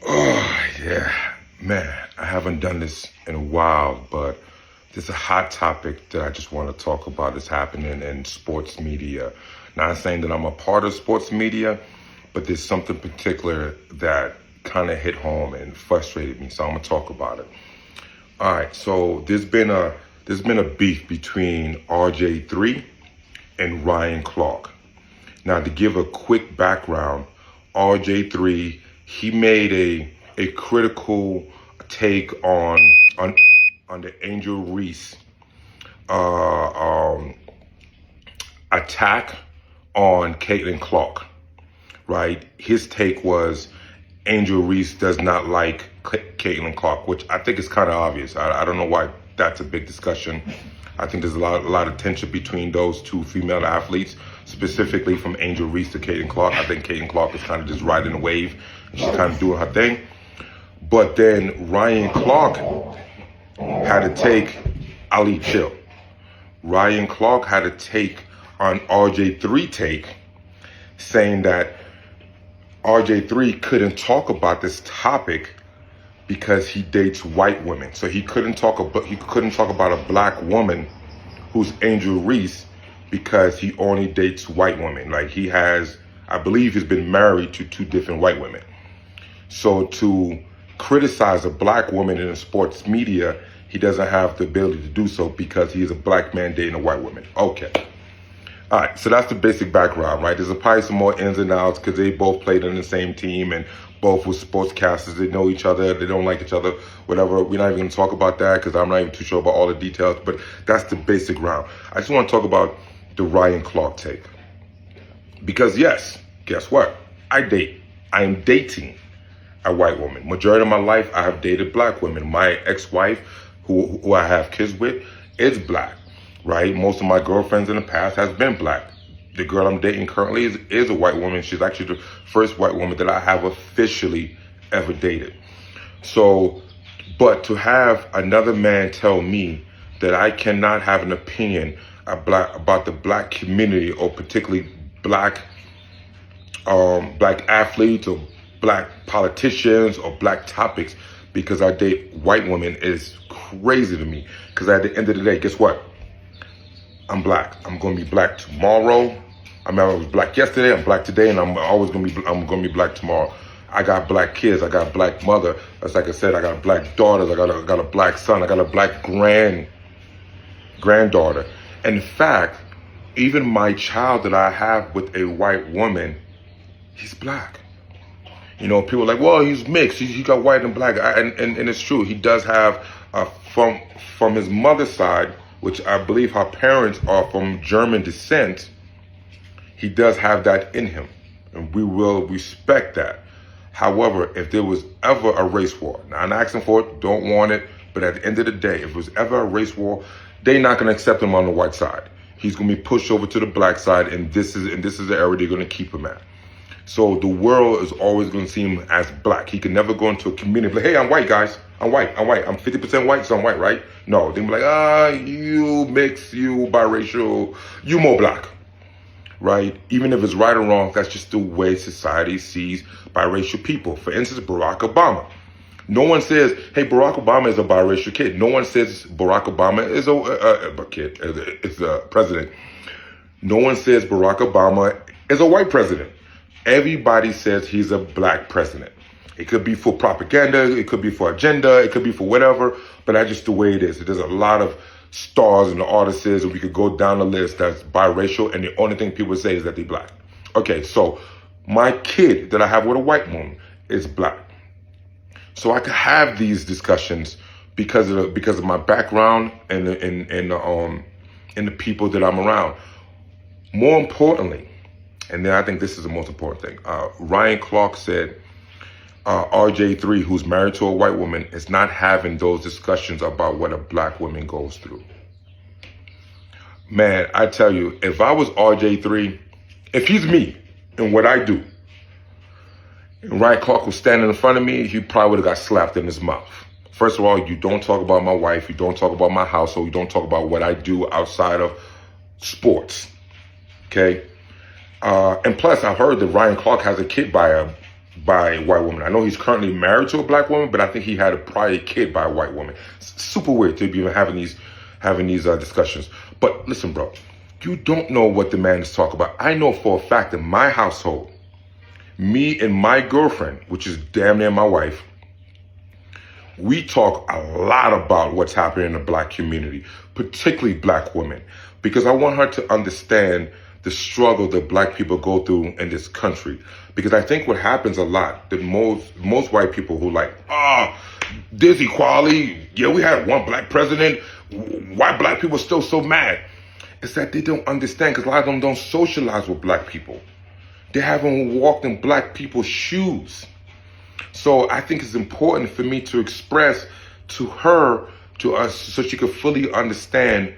Oh, yeah. Man, I haven't done this in a while, but there's a hot topic that I just want to talk about that's happening in sports media. Not saying that I'm a part of sports media, but there's something particular that kind of hit home and frustrated me, so I'm gonna talk about it. All right, so there's been a beef between RG3 and Ryan Clark. Now, to give a quick background, RG3, he made a critical take on the Angel Reese uh, um, attack on Caitlin Clark. Right, his take was Angel Reese does not like Caitlin Clark, which I think is kind of obvious. I don't know why that's a big discussion. I think there's a lot of tension between those two female athletes, specifically from Angel Reese to Caitlin Clark. I think Caitlin Clark is kind of just riding the wave, and she's kind of doing her thing. But then Ryan Clark had to take Ali Chill. Ryan Clark had to take on RJ3 take, saying that RJ3 couldn't talk about this topic because he dates white women. So he couldn't talk about a black woman who's Angel Reese because he only dates white women. Like I believe he's been married to two different white women. So to criticize a black woman in the sports media, he doesn't have the ability to do so because he is a black man dating a white woman. Okay. All right, so that's the basic background, right? There's probably some more ins and outs because they both played on the same team and both were sportscasters. They know each other. They don't like each other, whatever. We're not even going to talk about that because I'm not even too sure about all the details, but that's the basic ground. I just want to talk about the Ryan Clark take. Because yes, guess what? I am dating a white woman. Majority of my life, I have dated black women. My ex-wife, who I have kids with, is black. Right? Most of my girlfriends in the past has been black. The girl I'm dating currently is a white woman. She's actually the first white woman that I have officially ever dated. So, but to have another man tell me that I cannot have an opinion about the black community, or particularly black athletes or black politicians or black topics because I date white women is crazy to me. Because at the end of the day, guess what? I'm black. I'm gonna be black tomorrow. I was black yesterday. I'm black today, and I'm gonna be black tomorrow. I got black kids. I got a black mother. That's like I said. I got black daughters. I got a black son. I got a black granddaughter. In fact, even my child that I have with a white woman, he's black. You know, people are like, well, he's mixed. He got white and black, and it's true. He does have from his mother's side, which I believe her parents are from German descent, he does have that in him, and we will respect that. However, if there was ever a race war, now I'm not asking for it, don't want it, but at the end of the day, if it was ever a race war, they're not going to accept him on the white side. He's going to be pushed over to the black side, and this is the area they're going to keep him at. So the world is always going to see him as black. He can never go into a community like, hey, I'm white, guys. I'm white. I'm 50% white, so I'm white, right? No, they'll be like, you mix, you biracial, you more black, right? Even if it's right or wrong, that's just the way society sees biracial people. For instance, Barack Obama. No one says, hey, Barack Obama is a biracial kid. No one says Barack Obama is a president. No one says Barack Obama is a white president. Everybody says he's a black president. It could be for propaganda, it could be for agenda, it could be for whatever, but that's just the way it is. There's a lot of stars and artists, and we could go down the list that's biracial, and the only thing people say is that they're black. Okay, so my kid that I have with a white woman is black. So I could have these discussions because of my background and the people that I'm around. More importantly, and then I think this is the most important thing. Ryan Clark said RJ3, who's married to a white woman, is not having those discussions about what a black woman goes through. Man, I tell you, if I was RJ3, if he's me and what I do, and Ryan Clark was standing in front of me, he probably would have got slapped in his mouth. First of all, you don't talk about my wife, you don't talk about my household, you don't talk about what I do outside of sports, okay? And plus, I heard that Ryan Clark has a kid by by a white woman. I know he's currently married to a black woman, but I think he had a prior kid by a white woman. It's super weird to be even having these discussions. But listen, bro, you don't know what the man is talking about. I know for a fact in my household, me and my girlfriend, which is damn near my wife, we talk a lot about what's happening in the black community, particularly black women, because I want her to understand the struggle that black people go through in this country. Because I think what happens a lot, that most white people who like, there's equality, yeah, we had one black president, why black people are still so mad? It's that they don't understand, because a lot of them don't socialize with black people. They haven't walked in black people's shoes. So I think it's important for me to express to her, to us, so she could fully understand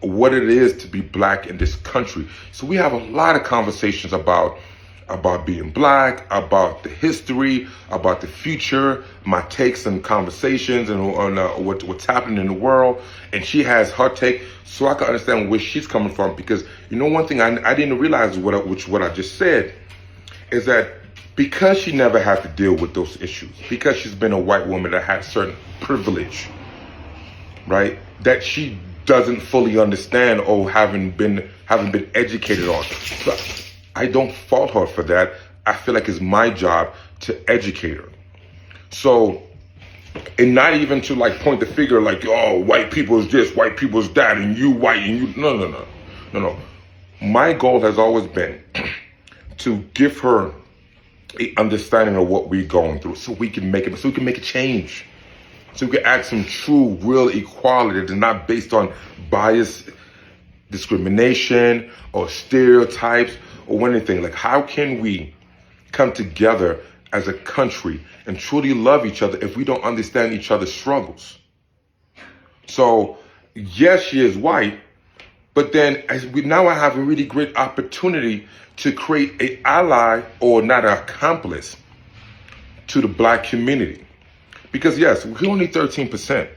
what it is to be black in this country. So we have a lot of conversations about being black, about the history, about the future, my takes and conversations and on what's happening in the world. And she has her take, so I can understand where she's coming from. Because you know, one thing I didn't realize what I just said is that because she never had to deal with those issues, because she's been a white woman that had certain privilege, right, that she doesn't fully understand or haven't been educated on. So I don't fault her for that. I feel like it's my job to educate her. So, and not even to like point the finger like, oh, white people is this, white people is that, and you white, and you, no. My goal has always been to give her a understanding of what we're going through, so we can make a change. So we can act some true, real equality that is not based on bias, discrimination, or stereotypes, or anything. Like, how can we come together as a country and truly love each other if we don't understand each other's struggles? So, yes, she is white, but then now I have a really great opportunity to create an ally, or not an accomplice, to the black community. Because yes, we're only 13%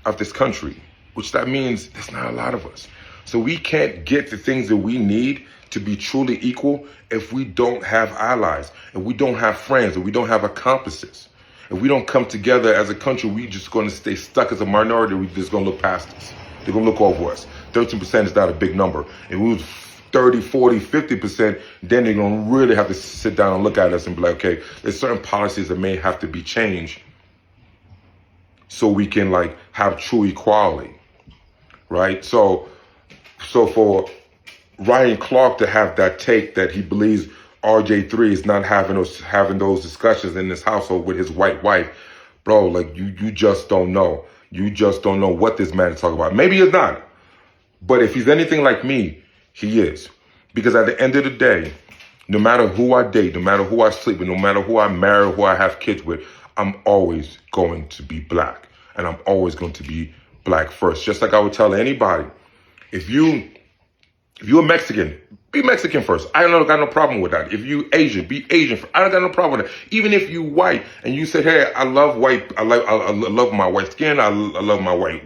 of this country, which that means there's not a lot of us. So we can't get the things that we need to be truly equal if we don't have allies, and we don't have friends, and we don't have accomplices. If we don't come together as a country, we just going to stay stuck as a minority. We're just going to look past us. They're going to look over us. 13% is not a big number. If we was 30, 40, 50%, then they're going to really have to sit down and look at us and be like, okay, there's certain policies that may have to be changed so we can like have true equality, right? So for Ryan Clark to have that take that he believes RG3 is not having those discussions in this household with his white wife, bro, like you just don't know. You just don't know what this man is talking about. Maybe he's not, but if he's anything like me, he is. Because at the end of the day, no matter who I date, no matter who I sleep with, no matter who I marry, who I have kids with, I'm always going to be black. And I'm always going to be black first. Just like I would tell anybody, if you're Mexican, be Mexican first. I don't got no problem with that. If you Asian, be Asian first. I don't got no problem with that. Even if you white and you say, hey, I love white, I love my white skin, I love my white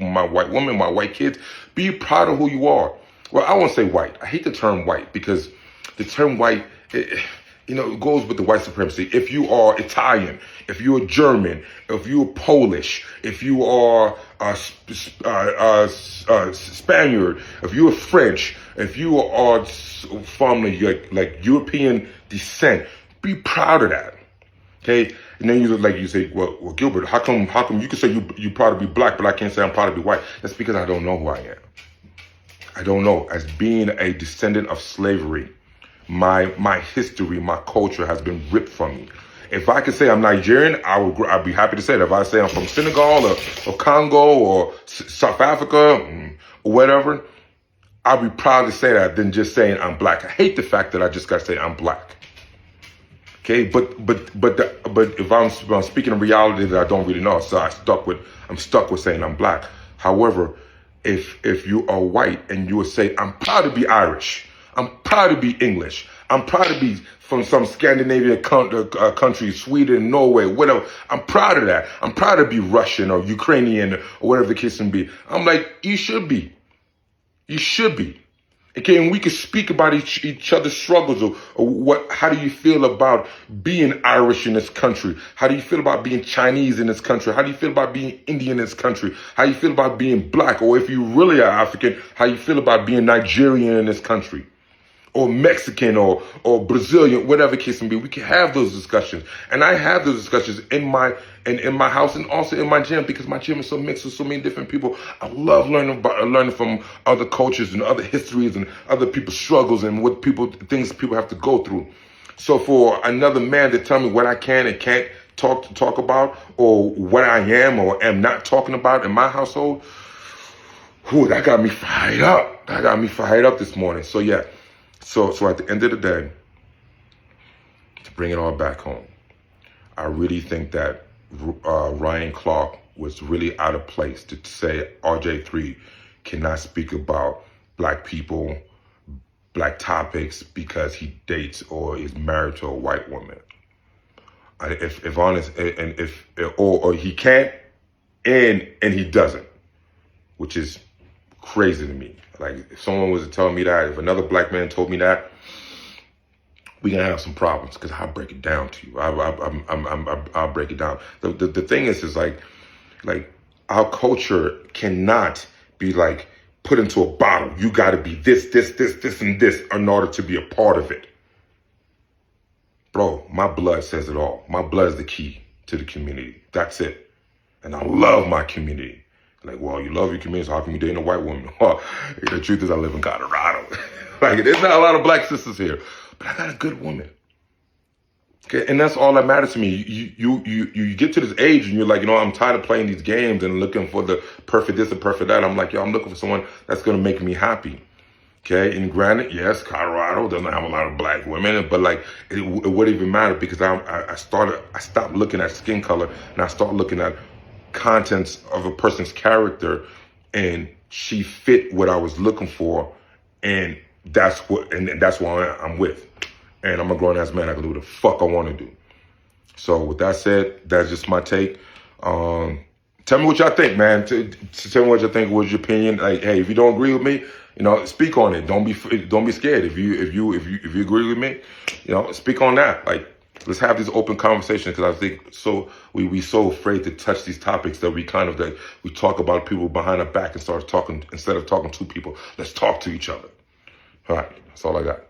woman, my white kids, be proud of who you are. Well, I won't say white. I hate the term white because the term white, it goes with the white supremacy. If you are Italian, if you're German, if you're Polish, if you are Spaniard, if you're French, if you are from like European descent, be proud of that. Okay, and then you say, well, Gilbert, how come you can say you proud to be black, but I can't say I'm proud to be white? That's because I don't know who I am. I don't know. As being a descendant of slavery, my history, my culture has been ripped from me. If I could say I'm Nigerian, I'd be happy to say that. If I say I'm from Senegal or Congo or South Africa or whatever, I'd be proud to say that than just saying I'm black. I hate the fact that I just got to say I'm black. Okay, but if I'm speaking in reality that I don't really know, so I'm stuck with saying I'm black. However, if you are white and you would say, I'm proud to be Irish, I'm proud to be English, I'm proud to be from some Scandinavian country, Sweden, Norway, whatever, I'm proud of that. I'm proud to be Russian or Ukrainian or whatever the case may be. I'm like, you should be. You should be. Okay, and we can speak about each other's struggles, or how do you feel about being Irish in this country? How do you feel about being Chinese in this country? How do you feel about being Indian in this country? How do you feel about being black? Or if you really are African, how you feel about being Nigerian in this country? Or Mexican or Brazilian, whatever the case may be. We can have those discussions. And I have those discussions in my house and also in my gym, because my gym is so mixed with so many different people. I love learning from other cultures and other histories and other people's struggles and things people have to go through. So for another man to tell me what I can and can't talk about, or what I am or am not talking about in my household, that got me fired up. That got me fired up this morning. So yeah. So at the end of the day, to bring it all back home, I really think that Ryan Clark was really out of place to say RG3 cannot speak about black people, black topics, because he dates or is married to a white woman. If honest, and if or he can't, and he doesn't, which is crazy to me. Like, if someone was to tell me that, if another black man told me that, we gonna have some problems, because I'll break it down to you. I'll break it down. The thing is like our culture cannot be like put into a bottle. You got to be this, and this in order to be a part of it. Bro, my blood says it all. My blood is the key to the community. That's it. And I love my community. Like, well, you love your community, so how can you date a white woman? Well, the truth is I live in Colorado. Like, there's not a lot of black sisters here, but I got a good woman. Okay, and that's all that matters to me. You get to this age and you're like, I'm tired of playing these games and looking for the perfect this and perfect that. I'm like, I'm looking for someone that's gonna make me happy. Okay, and granted, yes, Colorado doesn't have a lot of black women, but like, it wouldn't even matter, because I stopped looking at skin color and I started looking at contents of a person's character, and she fit what I was looking for, and that's why I'm with. And I'm a grown ass man. I can do what the fuck I want to do. So with that said, that's just my take. Tell me what y'all think, man. Tell me what you think. What's your opinion? Like, hey, if you don't agree with me, speak on it. Don't be scared. If you agree with me, speak on that. Like, let's have these open conversations, because I think we so afraid to touch these topics that we talk about people behind our back and start talking, instead of talking to people. Let's talk to each other. All right, that's all I got.